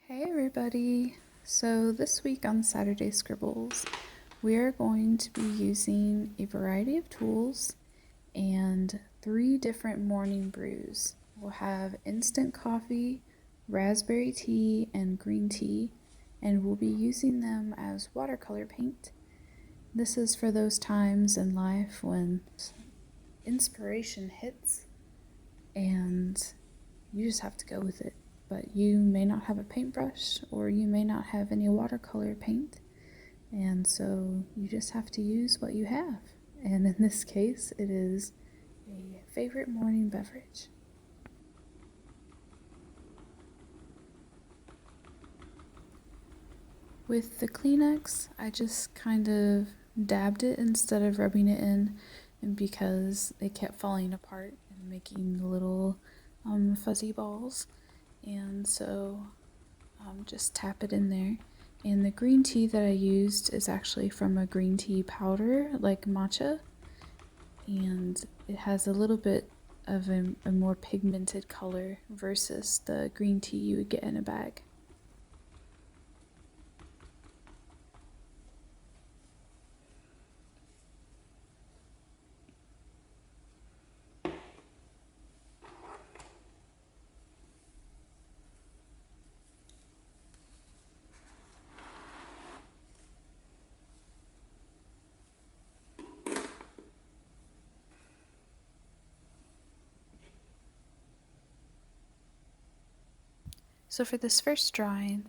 Hey everybody! So this week on Saturday Scribbles, we are going to be using a variety of tools and 3 different morning brews. We'll have instant coffee, raspberry tea, and green tea, and we'll be using them as watercolor paint. This is for those times in life when inspiration hits and you just have to go with it. But you may not have a paintbrush or you may not have any watercolor paint, and so you just have to use what you have. And in this case, it is a favorite morning beverage. With the Kleenex, I just kind of dabbed it instead of rubbing it in, and because they kept falling apart and making little fuzzy balls, and so just tap it in there. And the green tea that I used is actually from a green tea powder, like matcha, and it has a little bit of a more pigmented color versus the green tea you would get in a bag. So for this first drawing,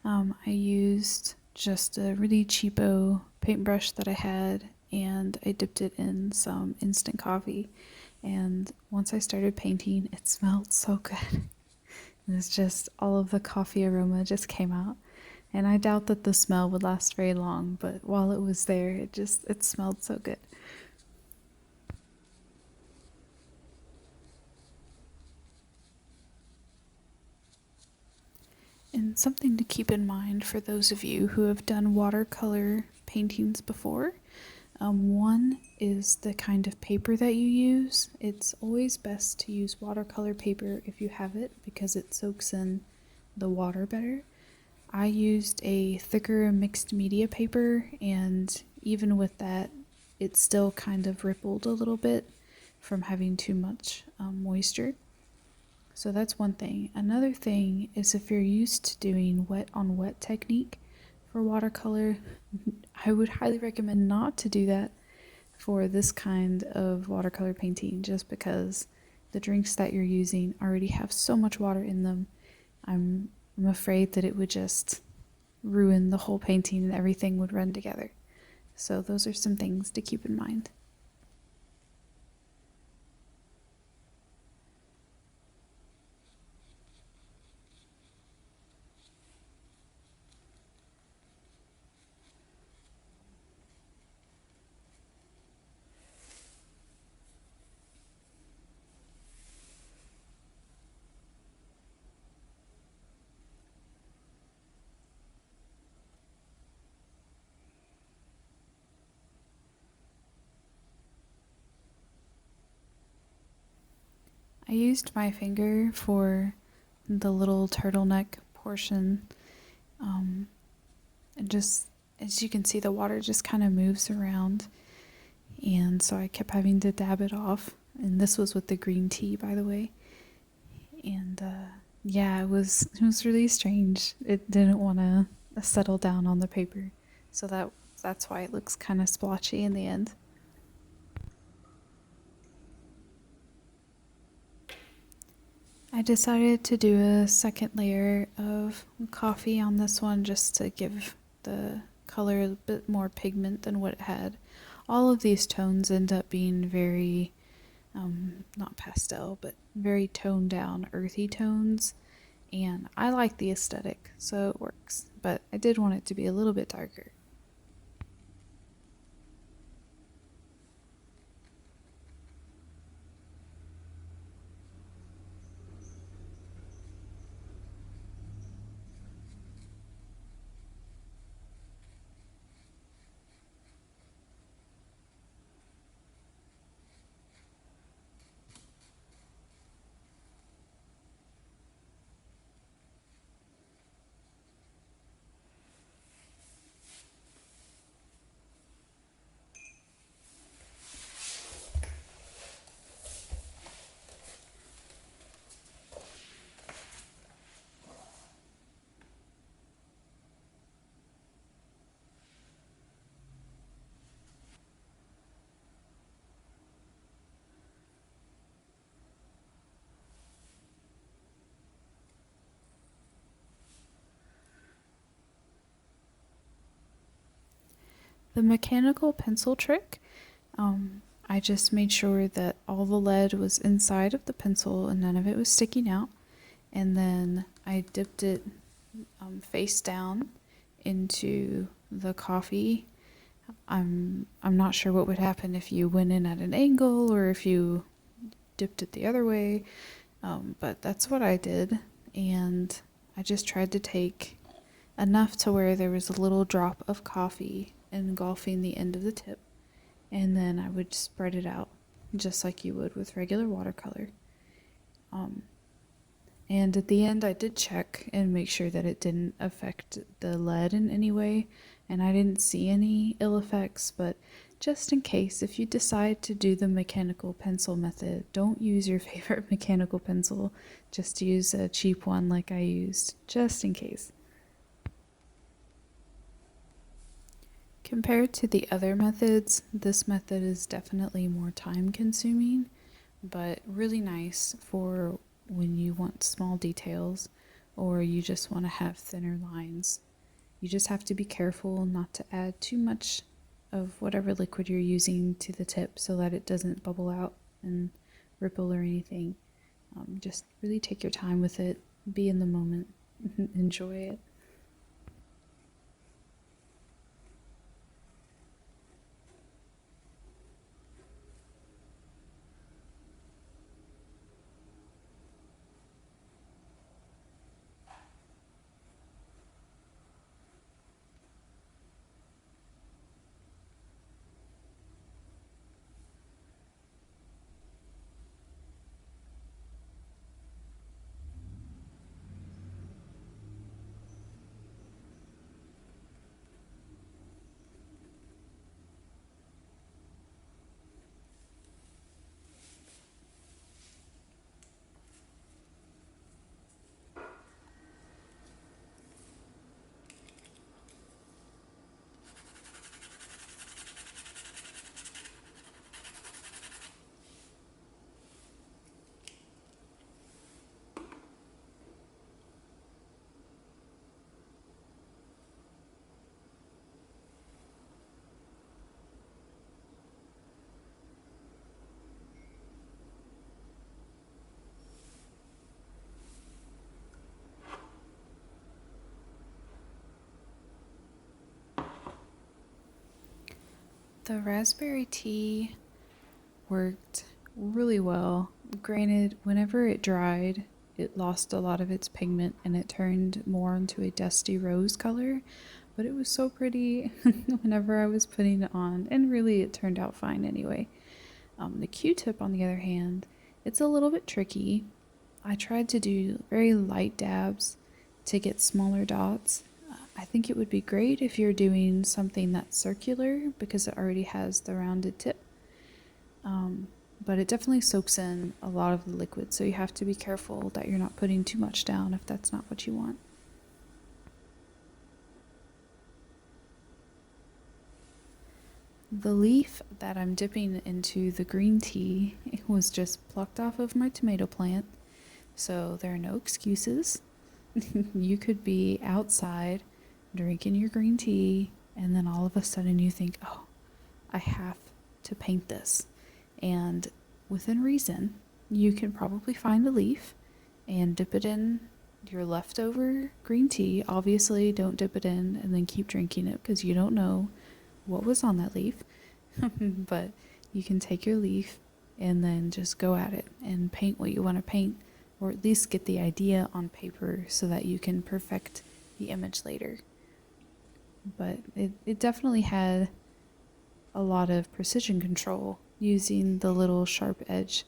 I used just a really cheapo paintbrush that I had, and I dipped it in some instant coffee. And once I started painting, it smelled so good. It's just all of the coffee aroma just came out. And I doubt that the smell would last very long, but while it was there, it smelled so good. And something to keep in mind for those of you who have done watercolor paintings before, one is the kind of paper that you use. It's always best to use watercolor paper if you have it because it soaks in the water better. I used a thicker mixed media paper, and even with that, it still kind of rippled a little bit from having too much moisture. So that's one thing. Another thing is if you're used to doing wet on wet technique for watercolor, I would highly recommend not to do that for this kind of watercolor painting, just because the drinks that you're using already have so much water in them. I'm afraid that it would just ruin the whole painting and everything would run together. So those are some things to keep in mind. I used my finger for the little turtleneck portion. And just, as you can see, the water just kind of moves around. And so I kept having to dab it off. And this was with the green tea, by the way. And yeah, it was really strange. It didn't want to settle down on the paper. So that's why it looks kind of splotchy in the end. I decided to do a second layer of coffee on this one just to give the color a bit more pigment than what it had. All of these tones end up being very, not pastel, but very toned down, earthy tones. And I like the aesthetic, so it works. But I did want it to be a little bit darker. The mechanical pencil trick, I just made sure that all the lead was inside of the pencil and none of it was sticking out. And then I dipped it face down into the coffee. I'm not sure what would happen if you went in at an angle or if you dipped it the other way, but that's what I did. And I just tried to take enough to where there was a little drop of coffee engulfing the end of the tip, and then I would spread it out just like you would with regular watercolor. And at the end I did check and make sure that it didn't affect the lead in any way, and I didn't see any ill effects, but just in case, if you decide to do the mechanical pencil method, don't use your favorite mechanical pencil, just use a cheap one like I used, just in case. Compared to the other methods, this method is definitely more time consuming, but really nice for when you want small details or you just want to have thinner lines. You just have to be careful not to add too much of whatever liquid you're using to the tip so that it doesn't bubble out and ripple or anything. Just really take your time with it, be in the moment, enjoy it. The raspberry tea worked really well. Granted, whenever it dried, it lost a lot of its pigment and it turned more into a dusty rose color, but it was so pretty whenever I was putting it on, and really it turned out fine anyway. The Q-tip, on the other hand, it's a little bit tricky. I tried to do very light dabs to get smaller dots. I think it would be great if you're doing something that's circular because it already has the rounded tip. But it definitely soaks in a lot of the liquid, so you have to be careful that you're not putting too much down if that's not what you want. The leaf that I'm dipping into the green tea was just plucked off of my tomato plant, so there are no excuses. You could be outside drinking your green tea, and then all of a sudden you think, oh, I have to paint this. And within reason, you can probably find a leaf and dip it in your leftover green tea. Obviously, don't dip it in and then keep drinking it because you don't know what was on that leaf. But you can take your leaf and then just go at it and paint what you want to paint, or at least get the idea on paper so that you can perfect the image later. But it definitely had a lot of precision control using the little sharp edge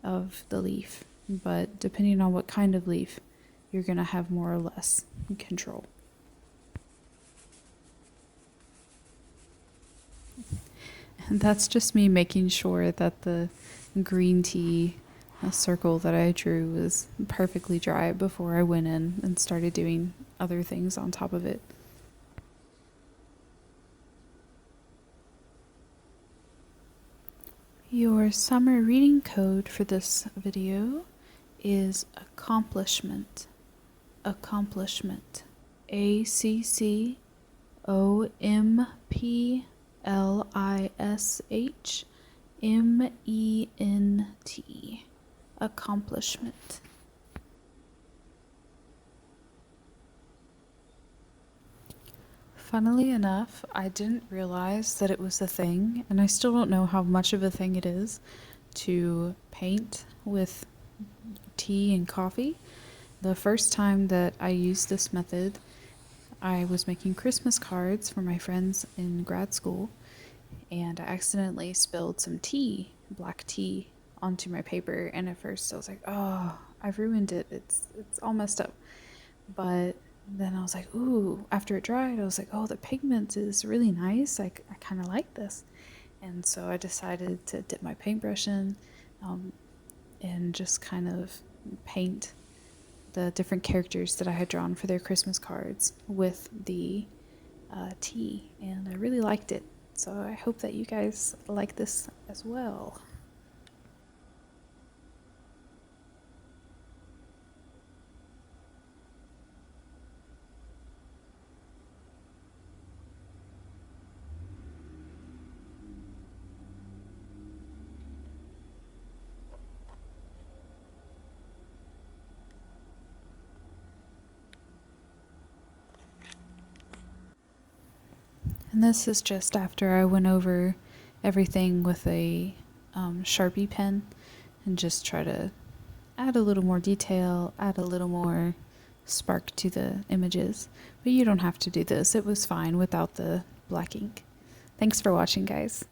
of the leaf, but depending on what kind of leaf, you're going to have more or less control. And that's just me making sure that the green tea circle that I drew was perfectly dry before I went in and started doing other things on top of it. Your summer reading code for this video is accomplishment. Accomplishment. ACCOMPLISHMENT. Lishment. Accomplishment. Funnily enough, I didn't realize that it was a thing, and I still don't know how much of a thing it is to paint with tea and coffee. The first time that I used this method, I was making Christmas cards for my friends in grad school, and I accidentally spilled some tea, black tea, onto my paper, and at first I was like, oh, I've ruined it. It's all messed up. But then I was like, ooh, after it dried, I was like, oh, the pigment is really nice. I kind of like this. And so I decided to dip my paintbrush in and just kind of paint the different characters that I had drawn for their Christmas cards with the tea. And I really liked it. So I hope that you guys like this as well. And this is just after I went over everything with a Sharpie pen and just try to add a little more detail, add a little more spark to the images. But you don't have to do this. It was fine without the black ink. Thanks for watching, guys.